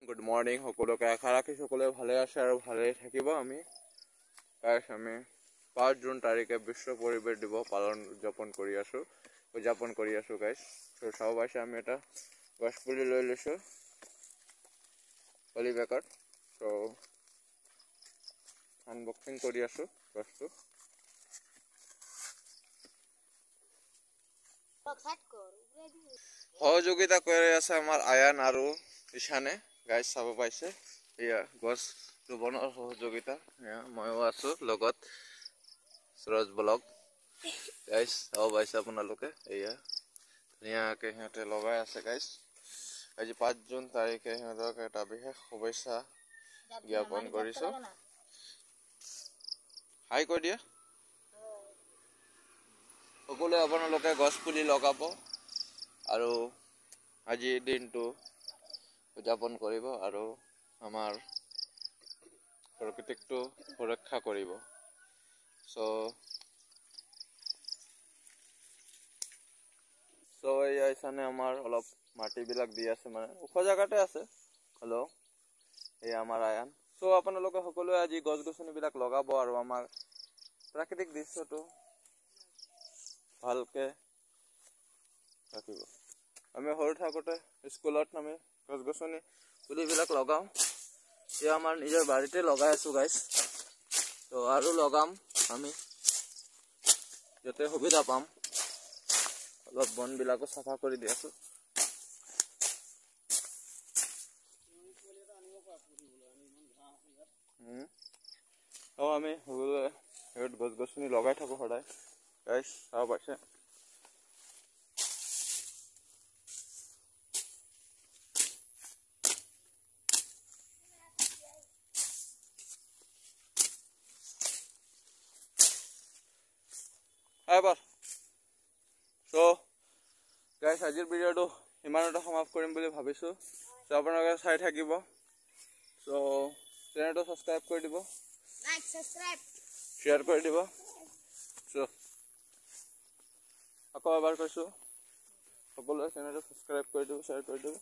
Good morning সকলোকে আশা ৰাখি সকলোৱে ভালে আছে আৰু ভালে থাকিব। আমি 5 জুন তাৰিখে বিশ্ব পৰিৱেশ দিৱস উদযাপন কৰি আছো গাইজ। তো চাব পাইছে আমি এটা গছ পুলি লৈ লৈছোঁ পলি বেগত। তো আনবক্সিং কৰি আছো গছটো। সহযোগিতা কৰি আছে আমাৰ আয়ান আৰু ঈশানে গাইজ, চাব পাইছে। এয়া গছ ৰোপণৰ সহযোগিতা, ময়ো আছো লগত। সুৰজ ব্লগ গাইজ, চাব পাইছে আপোনালোকে। এয়া ধুনীয়াকৈ সিহঁতে লগাই আছে গাইজ। আজি 5 জুন তাৰিখে সিহঁতক এটা বিশেষ শুভেচ্ছা জ্ঞাপন কৰিছোঁ। হাই কৈ দিয়া। সকলোৱে আপোনালোকে গছ পুলি লগাব আৰু আজিৰ দিনটো উদযাপন কৰিব আৰু আমাৰ প্ৰকৃতিকটো সুৰক্ষা কৰিব। চ' এই আইচানে আমাৰ অলপ মাটিবিলাক দি আছে, মানে ওখ জেগাতে আছে হ'লেও। এই আমাৰ আয়ান। চ' আপোনালোকে সকলোৱে আজি গছ গছনিবিলাক লগাব আৰু আমাৰ প্ৰাকৃতিক দৃশ্যটো ভালকে ৰাখিব। আমি সৰু থাকোঁতে স্কুলত আমি গছ গছনি পুলিবিলাক লগাওঁ। এতিয়া আমাৰ নিজৰ বাৰীতে লগাই আছোঁ গাইজ। তো আৰু লগাম আমি, যাতে সুবিধা পাম। অলপ বনবিলাকো চাফা কৰি দি আছোঁ। আমি সকলোৱে গছ গছনি লগাই থাকোঁ সদায় গাইজ, চাব পাইছে। এবাৰ চ' গাইজ, আজিৰ ভিডিঅ'টো ইমানতে সমাপ্ত কৰিম বুলি ভাবিছোঁ। চ' আপোনালোকে চাই থাকিব। চ' চেনেলটো ছাবস্ক্ৰাইব কৰি দিব, শ্বেয়াৰ কৰি দিব। চ' আকৌ এবাৰ কৈছোঁ, সকলোৱে চেনেলটো ছাবস্ক্ৰাইব কৰি দিব, শ্বেয়াৰ কৰি দিব।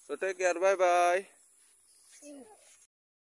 চ' টেক কেয়াৰ, বাই বাই।